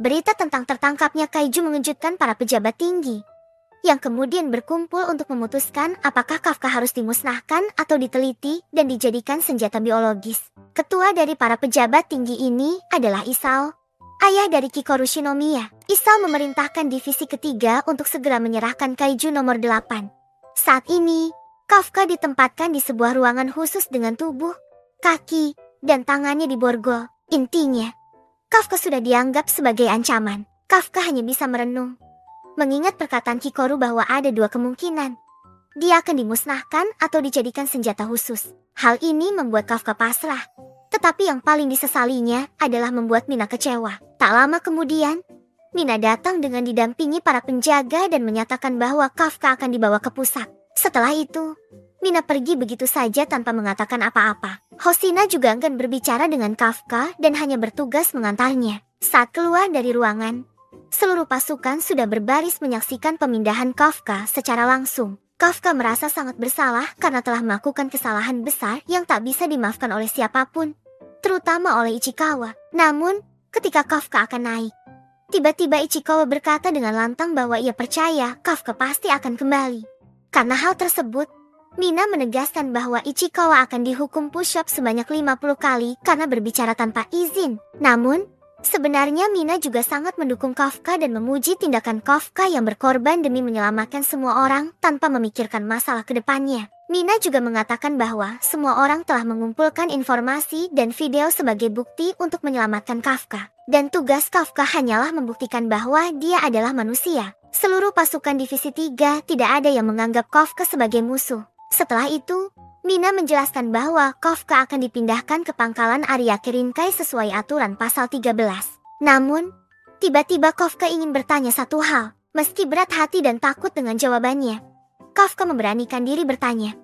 Berita tentang tertangkapnya kaiju mengejutkan para pejabat tinggi, yang kemudian berkumpul untuk memutuskan apakah Kafka harus dimusnahkan atau diteliti dan dijadikan senjata biologis. Ketua dari para pejabat tinggi ini adalah Isao, ayah dari Kikoru Shinomiya. Isao memerintahkan divisi ketiga untuk segera menyerahkan kaiju nomor 8. Saat ini, Kafka ditempatkan di sebuah ruangan khusus dengan tubuh, kaki, dan tangannya diborgol. Intinya, Kafka sudah dianggap sebagai ancaman. Kafka hanya bisa merenung, mengingat perkataan Kikoru bahwa ada dua kemungkinan. Dia akan dimusnahkan atau dijadikan senjata khusus. Hal ini membuat Kafka pasrah. Tetapi yang paling disesalinya adalah membuat Mina kecewa. Tak lama kemudian, Mina datang dengan didampingi para penjaga dan menyatakan bahwa Kafka akan dibawa ke pusat. Setelah itu, Mina pergi begitu saja tanpa mengatakan apa-apa. Hoshina juga enggan berbicara dengan Kafka dan hanya bertugas mengantarnya. Saat keluar dari ruangan, seluruh pasukan sudah berbaris menyaksikan pemindahan Kafka secara langsung. Kafka merasa sangat bersalah karena telah melakukan kesalahan besar yang tak bisa dimaafkan oleh siapapun, terutama oleh Ichikawa. Namun, ketika Kafka akan naik, tiba-tiba Ichikawa berkata dengan lantang bahwa ia percaya Kafka pasti akan kembali. Karena hal tersebut, Mina menegaskan bahwa Ichikawa akan dihukum push-up sebanyak 50 kali karena berbicara tanpa izin. Namun, sebenarnya Mina juga sangat mendukung Kafka dan memuji tindakan Kafka yang berkorban demi menyelamatkan semua orang tanpa memikirkan masalah ke depannya. Mina juga mengatakan bahwa semua orang telah mengumpulkan informasi dan video sebagai bukti untuk menyelamatkan Kafka. Dan tugas Kafka hanyalah membuktikan bahwa dia adalah manusia. Seluruh pasukan divisi 3 tidak ada yang menganggap Kafka sebagai musuh. Setelah itu, Mina menjelaskan bahwa Kafka akan dipindahkan ke pangkalan Ariake Rinkai sesuai aturan pasal 13. Namun, tiba-tiba Kafka ingin bertanya satu hal. Meski berat hati dan takut dengan jawabannya, Kafka memberanikan diri bertanya,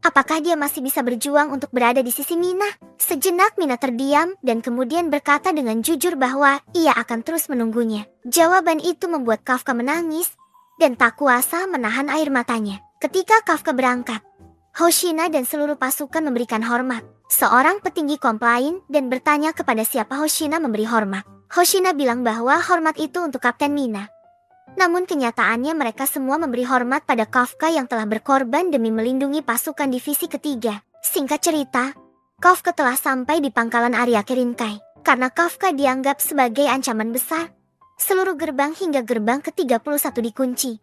apakah dia masih bisa berjuang untuk berada di sisi Mina? Sejenak Mina terdiam dan kemudian berkata dengan jujur bahwa ia akan terus menunggunya. Jawaban itu membuat Kafka menangis dan tak kuasa menahan air matanya. Ketika Kafka berangkat, Hoshina dan seluruh pasukan memberikan hormat. Seorang petinggi komplain dan bertanya kepada siapa Hoshina memberi hormat. Hoshina bilang bahwa hormat itu untuk Kapten Mina. Namun kenyataannya mereka semua memberi hormat pada Kafka yang telah berkorban demi melindungi pasukan divisi ketiga. Singkat cerita, Kafka telah sampai di pangkalan Ariake Rinkai. Karena Kafka dianggap sebagai ancaman besar, seluruh gerbang hingga gerbang ke-31 dikunci,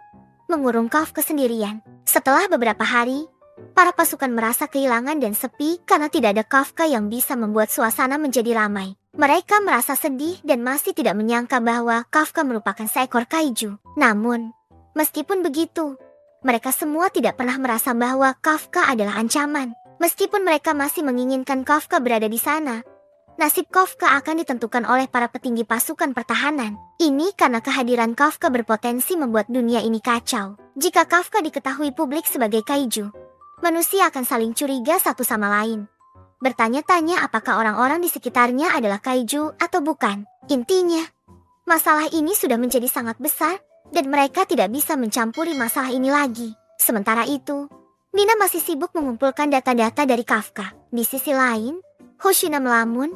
mengurung Kafka sendirian. Setelah beberapa hari, para pasukan merasa kehilangan dan sepi karena tidak ada Kafka yang bisa membuat suasana menjadi ramai. Mereka merasa sedih dan masih tidak menyangka bahwa Kafka merupakan seekor kaiju. Namun, meskipun begitu, mereka semua tidak pernah merasa bahwa Kafka adalah ancaman. Meskipun mereka masih menginginkan Kafka berada di sana, nasib Kafka akan ditentukan oleh para petinggi pasukan pertahanan. Ini karena kehadiran Kafka berpotensi membuat dunia ini kacau. Jika Kafka diketahui publik sebagai kaiju, manusia akan saling curiga satu sama lain, bertanya-tanya apakah orang-orang di sekitarnya adalah kaiju atau bukan. Intinya, masalah ini sudah menjadi sangat besar dan mereka tidak bisa mencampuri masalah ini lagi. Sementara itu, Mina masih sibuk mengumpulkan data-data dari Kafka. Di sisi lain, Hoshina melamun,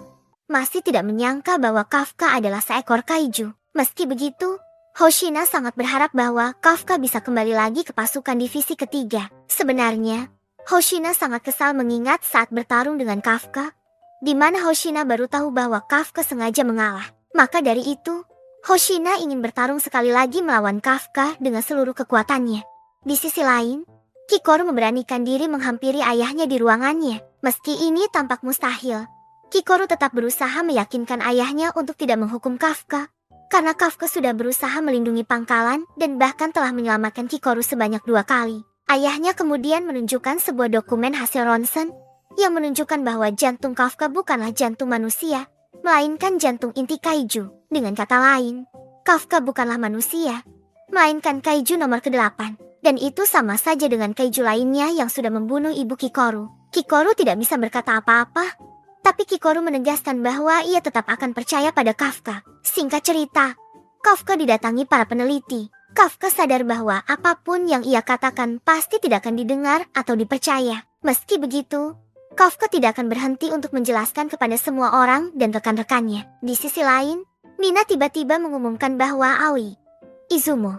masih tidak menyangka bahwa Kafka adalah seekor kaiju. Meski begitu, Hoshina sangat berharap bahwa Kafka bisa kembali lagi ke pasukan divisi ketiga. Sebenarnya, Hoshina sangat kesal mengingat saat bertarung dengan Kafka, di mana Hoshina baru tahu bahwa Kafka sengaja mengalah. Maka dari itu, Hoshina ingin bertarung sekali lagi melawan Kafka dengan seluruh kekuatannya. Di sisi lain, Kikoru memberanikan diri menghampiri ayahnya di ruangannya. Meski ini tampak mustahil, Kikoru tetap berusaha meyakinkan ayahnya untuk tidak menghukum Kafka, karena Kafka sudah berusaha melindungi pangkalan dan bahkan telah menyelamatkan Kikoru sebanyak 2 kali. Ayahnya kemudian menunjukkan sebuah dokumen hasil ronsen yang menunjukkan bahwa jantung Kafka bukanlah jantung manusia, melainkan jantung inti kaiju. Dengan kata lain, Kafka bukanlah manusia, melainkan kaiju nomor ke-8. Dan itu sama saja dengan kaiju lainnya yang sudah membunuh ibu Kikoru. Kikoru tidak bisa berkata apa-apa, tapi Kikoru menegaskan bahwa ia tetap akan percaya pada Kafka. Singkat cerita, Kafka didatangi para peneliti. Kafka sadar bahwa apapun yang ia katakan pasti tidak akan didengar atau dipercaya. Meski begitu, Kafka tidak akan berhenti untuk menjelaskan kepada semua orang dan rekan-rekannya. Di sisi lain, Mina tiba-tiba mengumumkan bahwa Aoi, Izumo,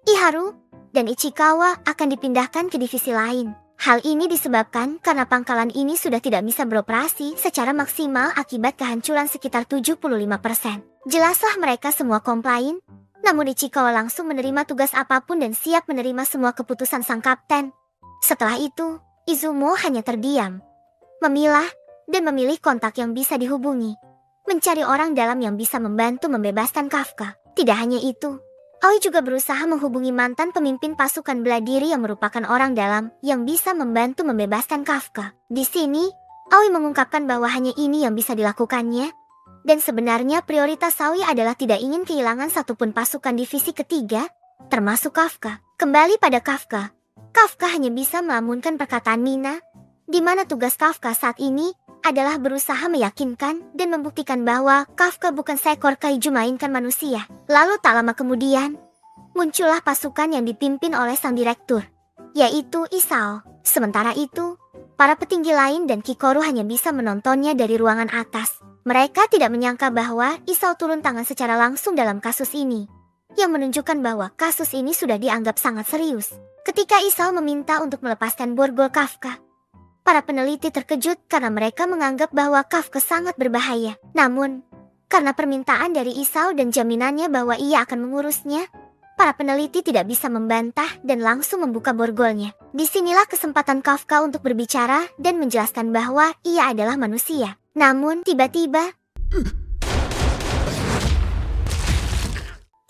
Iharu, dan Ichikawa akan dipindahkan ke divisi lain. Hal ini disebabkan karena pangkalan ini sudah tidak bisa beroperasi secara maksimal akibat kehancuran sekitar 75%. Jelaslah mereka semua komplain, namun Ichikawa langsung menerima tugas apapun dan siap menerima semua keputusan sang kapten. Setelah itu, Izumo hanya terdiam, memilah, dan memilih kontak yang bisa dihubungi. Mencari orang dalam yang bisa membantu membebaskan Kafka. Tidak hanya itu, Aoi juga berusaha menghubungi mantan pemimpin pasukan bela diri yang merupakan orang dalam yang bisa membantu membebaskan Kafka. Di sini, Aoi mengungkapkan bahwa hanya ini yang bisa dilakukannya, dan sebenarnya prioritas Aoi adalah tidak ingin kehilangan satupun pasukan divisi ketiga, termasuk Kafka. Kembali pada Kafka, Kafka hanya bisa melamunkan perkataan Mina, di mana tugas Kafka saat ini adalah berusaha meyakinkan dan membuktikan bahwa Kafka bukan seekor kaiju melainkan manusia. Lalu tak lama kemudian, muncullah pasukan yang dipimpin oleh sang direktur, yaitu Isao. Sementara itu, para petinggi lain dan Kikoru hanya bisa menontonnya dari ruangan atas. Mereka tidak menyangka bahwa Isao turun tangan secara langsung dalam kasus ini, yang menunjukkan bahwa kasus ini sudah dianggap sangat serius. Ketika Isao meminta untuk melepaskan borgol Kafka, para peneliti terkejut karena mereka menganggap bahwa Kafka sangat berbahaya. Namun, karena permintaan dari Isao dan jaminannya bahwa ia akan mengurusnya, para peneliti tidak bisa membantah dan langsung membuka borgolnya. Disinilah kesempatan Kafka untuk berbicara dan menjelaskan bahwa ia adalah manusia. Namun, tiba-tiba,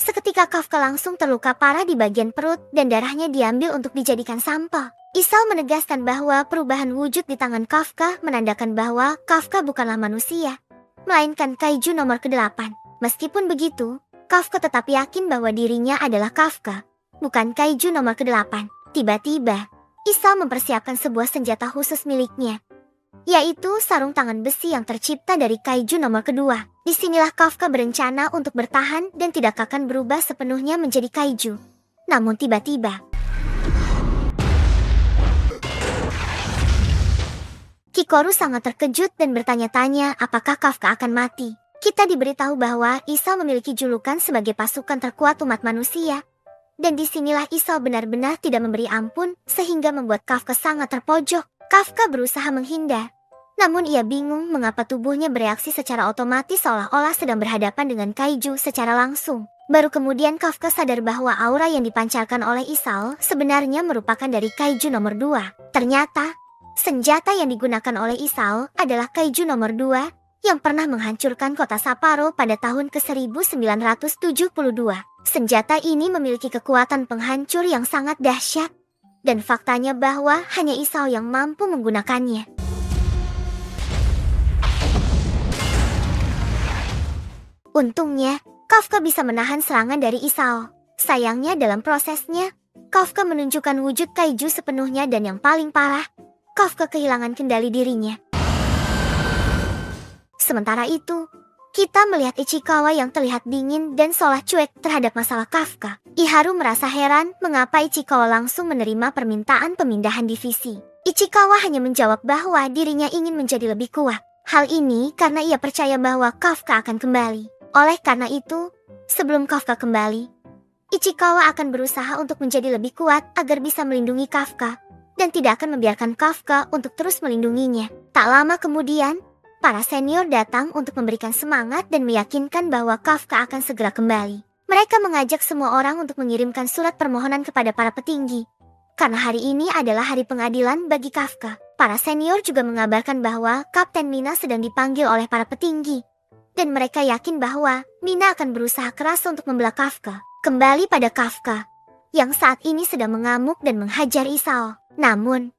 seketika Kafka langsung terluka parah di bagian perut dan darahnya diambil untuk dijadikan sampel. Isao menegaskan bahwa perubahan wujud di tangan Kafka menandakan bahwa Kafka bukanlah manusia, melainkan kaiju nomor ke-8. Meskipun begitu, Kafka tetap yakin bahwa dirinya adalah Kafka, bukan kaiju nomor ke-8. Tiba-tiba, Isao mempersiapkan sebuah senjata khusus miliknya, yaitu sarung tangan besi yang tercipta dari kaiju nomor kedua. Disinilah Kafka berencana untuk bertahan dan tidak akan berubah sepenuhnya menjadi kaiju. Namun tiba-tiba, Kikoru sangat terkejut dan bertanya-tanya apakah Kafka akan mati. Kita diberitahu bahwa Isao memiliki julukan sebagai pasukan terkuat umat manusia. Dan disinilah Isao benar-benar tidak memberi ampun sehingga membuat Kafka sangat terpojok. Kafka berusaha menghindar. Namun ia bingung mengapa tubuhnya bereaksi secara otomatis seolah-olah sedang berhadapan dengan kaiju secara langsung. Baru kemudian Kafka sadar bahwa aura yang dipancarkan oleh Isao sebenarnya merupakan dari kaiju nomor 2. Ternyata, senjata yang digunakan oleh Isao adalah kaiju nomor 2 yang pernah menghancurkan kota Sapporo pada tahun ke-1972. Senjata ini memiliki kekuatan penghancur yang sangat dahsyat, dan faktanya bahwa hanya Isao yang mampu menggunakannya. Untungnya, Kafka bisa menahan serangan dari Isao. Sayangnya dalam prosesnya, Kafka menunjukkan wujud kaiju sepenuhnya dan yang paling parah, Kafka kehilangan kendali dirinya. Sementara itu, kita melihat Ichikawa yang terlihat dingin dan seolah cuek terhadap masalah Kafka. Iharu merasa heran mengapa Ichikawa langsung menerima permintaan pemindahan divisi. Ichikawa hanya menjawab bahwa dirinya ingin menjadi lebih kuat. Hal ini karena ia percaya bahwa Kafka akan kembali. Oleh karena itu, sebelum Kafka kembali, Ichikawa akan berusaha untuk menjadi lebih kuat agar bisa melindungi Kafka dan tidak akan membiarkan Kafka untuk terus melindunginya. Tak lama kemudian, para senior datang untuk memberikan semangat dan meyakinkan bahwa Kafka akan segera kembali. Mereka mengajak semua orang untuk mengirimkan surat permohonan kepada para petinggi. Karena hari ini adalah hari pengadilan bagi Kafka. Para senior juga mengabarkan bahwa Kapten Mina sedang dipanggil oleh para petinggi. Dan mereka yakin bahwa Mina akan berusaha keras untuk membelah Kafka. Kembali pada Kafka, yang saat ini sedang mengamuk dan menghajar Isao. Namun,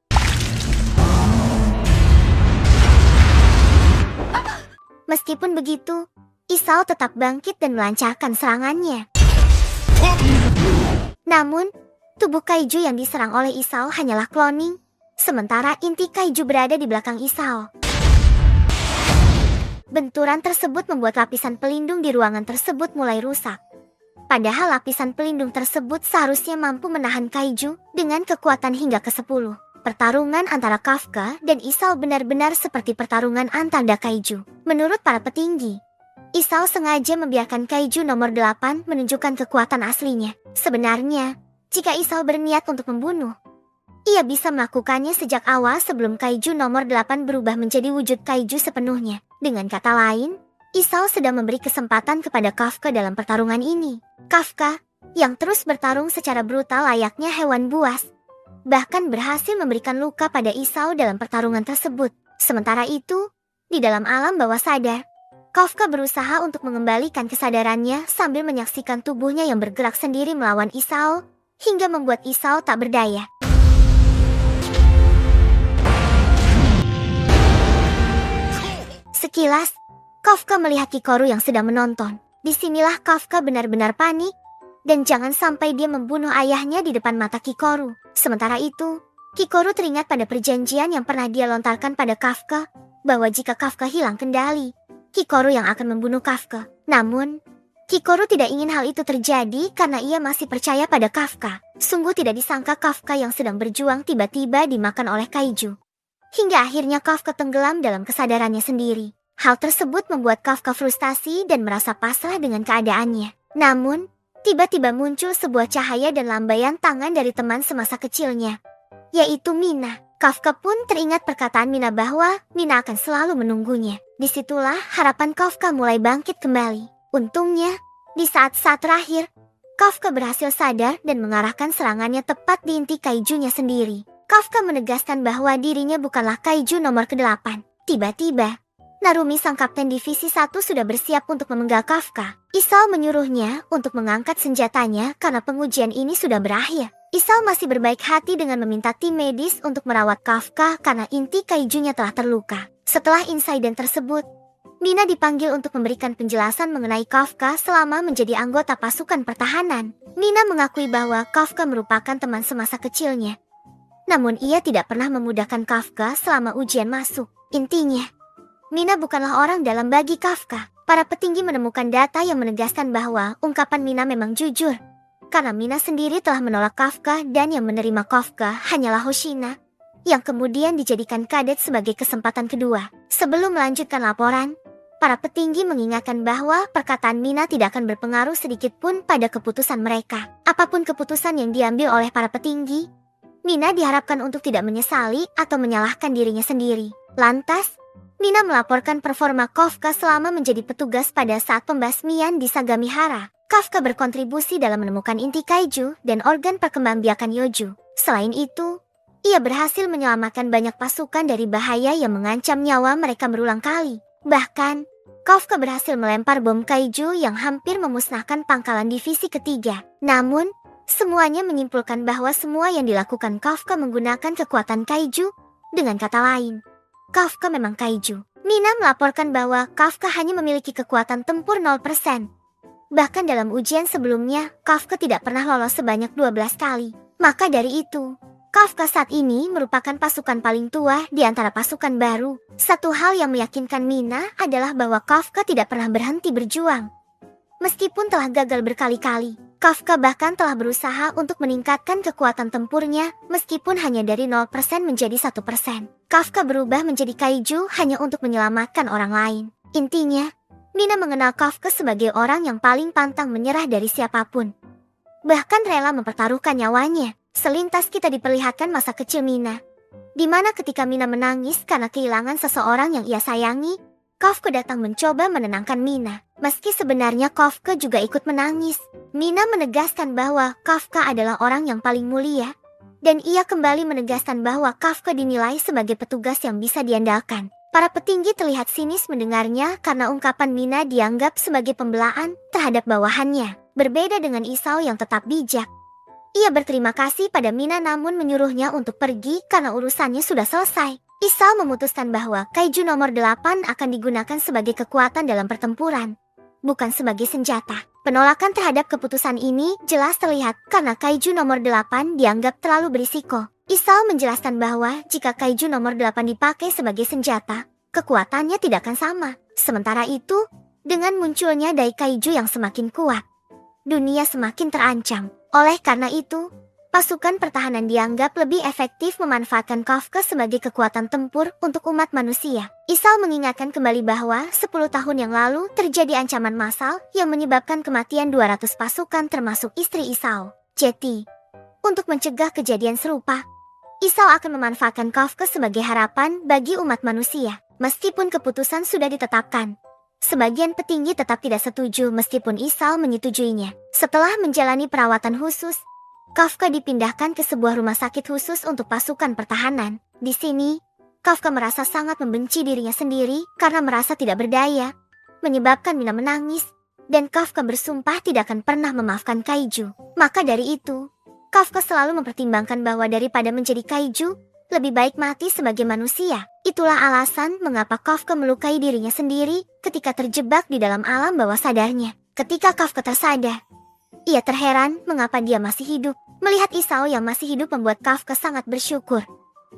meskipun begitu, Isao tetap bangkit dan melancarkan serangannya. Namun, tubuh kaiju yang diserang oleh Isao hanyalah cloning, sementara inti kaiju berada di belakang Isao. Benturan tersebut membuat lapisan pelindung di ruangan tersebut mulai rusak. Padahal lapisan pelindung tersebut seharusnya mampu menahan kaiju dengan kekuatan hingga ke-10. Pertarungan antara Kafka dan Isao benar-benar seperti pertarungan antar kaiju. Menurut para petinggi, Isao sengaja membiarkan kaiju nomor 8 menunjukkan kekuatan aslinya. Sebenarnya, jika Isao berniat untuk membunuh, ia bisa melakukannya sejak awal sebelum kaiju nomor 8 berubah menjadi wujud kaiju sepenuhnya. Dengan kata lain, Isao sedang memberi kesempatan kepada Kafka dalam pertarungan ini. Kafka, yang terus bertarung secara brutal layaknya hewan buas, bahkan berhasil memberikan luka pada Isao dalam pertarungan tersebut. Sementara itu, di dalam alam bawah sadar, Kafka berusaha untuk mengembalikan kesadarannya sambil menyaksikan tubuhnya yang bergerak sendiri melawan Isao, hingga membuat Isao tak berdaya. Sekilas, Kafka melihat Kikoru yang sedang menonton. Disinilah Kafka benar-benar panik, dan jangan sampai dia membunuh ayahnya di depan mata Kikoru. Sementara itu, Kikoru teringat pada perjanjian yang pernah dia lontarkan pada Kafka, bahwa jika Kafka hilang kendali, Kikoru yang akan membunuh Kafka. Namun, Kikoru tidak ingin hal itu terjadi karena ia masih percaya pada Kafka. Sungguh tidak disangka Kafka yang sedang berjuang tiba-tiba dimakan oleh kaiju. Hingga akhirnya Kafka tenggelam dalam kesadarannya sendiri. Hal tersebut membuat Kafka frustasi dan merasa pasrah dengan keadaannya. Namun, tiba-tiba muncul sebuah cahaya dan lambaian tangan dari teman semasa kecilnya, yaitu Mina. Kafka pun teringat perkataan Mina bahwa Mina akan selalu menunggunya. Disitulah harapan Kafka mulai bangkit kembali. Untungnya, di saat-saat terakhir, Kafka berhasil sadar dan mengarahkan serangannya tepat di inti kaijunya sendiri. Kafka menegaskan bahwa dirinya bukanlah kaiju nomor ke-8. Tiba-tiba, Narumi sang kapten divisi 1 sudah bersiap untuk memenggal Kafka. Isao menyuruhnya untuk mengangkat senjatanya karena pengujian ini sudah berakhir. Isao masih berbaik hati dengan meminta tim medis untuk merawat Kafka karena inti kaijunya telah terluka. Setelah insiden tersebut, Mina dipanggil untuk memberikan penjelasan mengenai Kafka selama menjadi anggota pasukan pertahanan. Mina mengakui bahwa Kafka merupakan teman semasa kecilnya. Namun ia tidak pernah memudahkan Kafka selama ujian masuk. Intinya, Mina bukanlah orang dalam bagi Kafka. Para petinggi menemukan data yang menegaskan bahwa ungkapan Mina memang jujur. Karena Mina sendiri telah menolak Kafka dan yang menerima Kafka hanyalah Hoshina, yang kemudian dijadikan kadet sebagai kesempatan kedua. Sebelum melanjutkan laporan, para petinggi mengingatkan bahwa perkataan Mina tidak akan berpengaruh sedikit pun pada keputusan mereka. Apapun keputusan yang diambil oleh para petinggi, Mina diharapkan untuk tidak menyesali atau menyalahkan dirinya sendiri. Lantas, Mina melaporkan performa Kafka selama menjadi petugas pada saat pembasmian di Sagamihara. Kafka berkontribusi dalam menemukan inti kaiju dan organ perkembangbiakan Yoju. Selain itu, ia berhasil menyelamatkan banyak pasukan dari bahaya yang mengancam nyawa mereka berulang kali. Bahkan, Kafka berhasil melempar bom kaiju yang hampir memusnahkan pangkalan divisi ketiga. Namun, semuanya menyimpulkan bahwa semua yang dilakukan Kafka menggunakan kekuatan kaiju. Dengan kata lain, Kafka memang kaiju. Mina melaporkan bahwa Kafka hanya memiliki kekuatan tempur 0%. Bahkan dalam ujian sebelumnya, Kafka tidak pernah lolos sebanyak 12 kali. Maka dari itu, Kafka saat ini merupakan pasukan paling tua di antara pasukan baru. Satu hal yang meyakinkan Mina adalah bahwa Kafka tidak pernah berhenti berjuang. Meskipun telah gagal berkali-kali, Kafka bahkan telah berusaha untuk meningkatkan kekuatan tempurnya meskipun hanya dari 0% menjadi 1%. Kafka berubah menjadi kaiju hanya untuk menyelamatkan orang lain. Intinya, Mina mengenal Kafka sebagai orang yang paling pantang menyerah dari siapapun. Bahkan rela mempertaruhkan nyawanya. Selintas kita diperlihatkan masa kecil Mina, di mana ketika Mina menangis karena kehilangan seseorang yang ia sayangi, Kafka datang mencoba menenangkan Mina. Meski sebenarnya Kafka juga ikut menangis, Mina menegaskan bahwa Kafka adalah orang yang paling mulia, dan ia kembali menegaskan bahwa Kafka dinilai sebagai petugas yang bisa diandalkan. Para petinggi terlihat sinis mendengarnya karena ungkapan Mina dianggap sebagai pembelaan terhadap bawahannya. Berbeda dengan Isao yang tetap bijak. Ia berterima kasih pada Mina namun menyuruhnya untuk pergi karena urusannya sudah selesai. Isao memutuskan bahwa kaiju nomor 8 akan digunakan sebagai kekuatan dalam pertempuran, bukan sebagai senjata. Penolakan terhadap keputusan ini jelas terlihat karena kaiju nomor 8 dianggap terlalu berisiko. Isao menjelaskan bahwa jika kaiju nomor 8 dipakai sebagai senjata, kekuatannya tidak akan sama. Sementara itu, dengan munculnya dai kaiju yang semakin kuat, dunia semakin terancam. Oleh karena itu, Pasukan pertahanan dianggap lebih efektif memanfaatkan Kafka sebagai kekuatan tempur untuk umat manusia. Isao mengingatkan kembali bahwa 10 tahun yang lalu terjadi ancaman massal yang menyebabkan kematian 200 pasukan termasuk istri Isao, Ceti. Untuk mencegah kejadian serupa, Isao akan memanfaatkan Kafka sebagai harapan bagi umat manusia. Meskipun keputusan sudah ditetapkan, sebagian petinggi tetap tidak setuju meskipun Isao menyetujuinya. Setelah menjalani perawatan khusus, Kafka dipindahkan ke sebuah rumah sakit khusus untuk pasukan pertahanan. Di sini, Kafka merasa sangat membenci dirinya sendiri karena merasa tidak berdaya, menyebabkan Mina menangis, dan Kafka bersumpah tidak akan pernah memaafkan Kaiju. Maka dari itu, Kafka selalu mempertimbangkan bahwa daripada menjadi Kaiju, lebih baik mati sebagai manusia. Itulah alasan mengapa Kafka melukai dirinya sendiri ketika terjebak di dalam alam bawah sadarnya. Ketika Kafka tersadar, ia terheran mengapa dia masih hidup. Melihat Isao yang masih hidup membuat Kafka sangat bersyukur.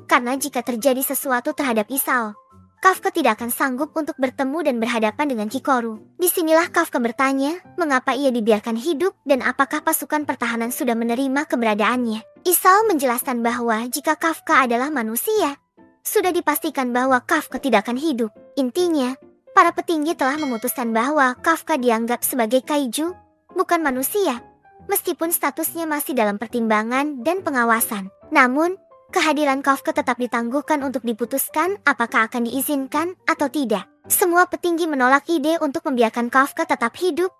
Karena jika terjadi sesuatu terhadap Isao, Kafka tidak akan sanggup untuk bertemu dan berhadapan dengan Kikoru. Disinilah Kafka bertanya, mengapa ia dibiarkan hidup dan apakah pasukan pertahanan sudah menerima keberadaannya. Isao menjelaskan bahwa jika Kafka adalah manusia, sudah dipastikan bahwa Kafka tidak akan hidup. Intinya, para petinggi telah memutuskan bahwa Kafka dianggap sebagai Kaiju, bukan manusia, meskipun statusnya masih dalam pertimbangan dan pengawasan. Namun, kehadiran Kafka tetap ditangguhkan untuk diputuskan apakah akan diizinkan atau tidak. Semua petinggi menolak ide untuk membiarkan Kafka tetap hidup,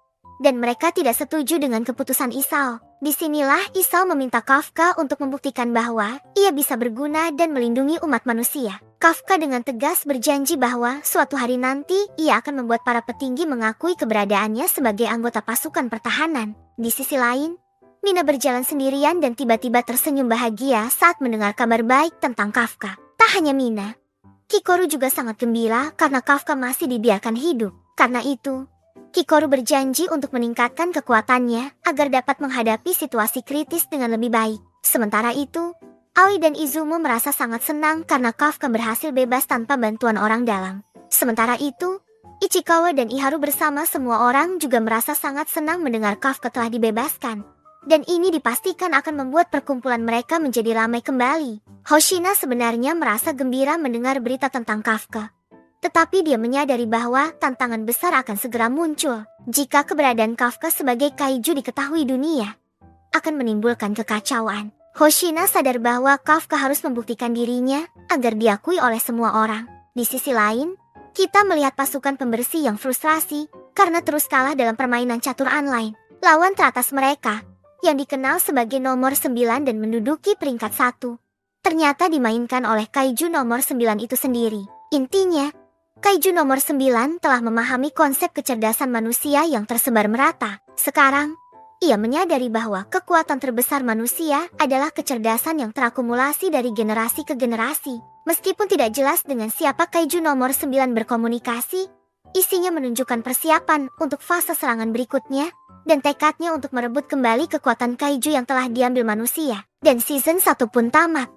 dan mereka tidak setuju dengan keputusan Isao. Disinilah Isao meminta Kafka untuk membuktikan bahwa ia bisa berguna dan melindungi umat manusia. Kafka dengan tegas berjanji bahwa suatu hari nanti ia akan membuat para petinggi mengakui keberadaannya sebagai anggota pasukan pertahanan. Di sisi lain, Mina berjalan sendirian dan tiba-tiba tersenyum bahagia saat mendengar kabar baik tentang Kafka. Tak hanya Mina, Kikoru juga sangat gembira karena Kafka masih dibiarkan hidup. Karena itu, Kikoru berjanji untuk meningkatkan kekuatannya agar dapat menghadapi situasi kritis dengan lebih baik. Sementara itu, Aoi dan Izumo merasa sangat senang karena Kafka berhasil bebas tanpa bantuan orang dalam. Sementara itu, Ichikawa dan Iharu bersama semua orang juga merasa sangat senang mendengar Kafka telah dibebaskan. Dan ini dipastikan akan membuat perkumpulan mereka menjadi ramai kembali. Hoshina sebenarnya merasa gembira mendengar berita tentang Kafka. Tetapi dia menyadari bahwa tantangan besar akan segera muncul. Jika keberadaan Kafka sebagai Kaiju diketahui dunia, akan menimbulkan kekacauan. Hoshina sadar bahwa Kafka harus membuktikan dirinya agar diakui oleh semua orang. Di sisi lain, kita melihat pasukan pembersih yang frustrasi karena terus kalah dalam permainan catur online. Lawan teratas mereka, yang dikenal sebagai nomor 9 dan menduduki peringkat 1, ternyata dimainkan oleh Kaiju nomor 9 itu sendiri. Intinya, Kaiju nomor 9 telah memahami konsep kecerdasan manusia yang tersebar merata. Sekarang, ia menyadari bahwa kekuatan terbesar manusia adalah kecerdasan yang terakumulasi dari generasi ke generasi. Meskipun tidak jelas dengan siapa Kaiju nomor 9 berkomunikasi, isinya menunjukkan persiapan untuk fase serangan berikutnya, dan tekadnya untuk merebut kembali kekuatan Kaiju yang telah diambil manusia. Dan season 1 pun tamat.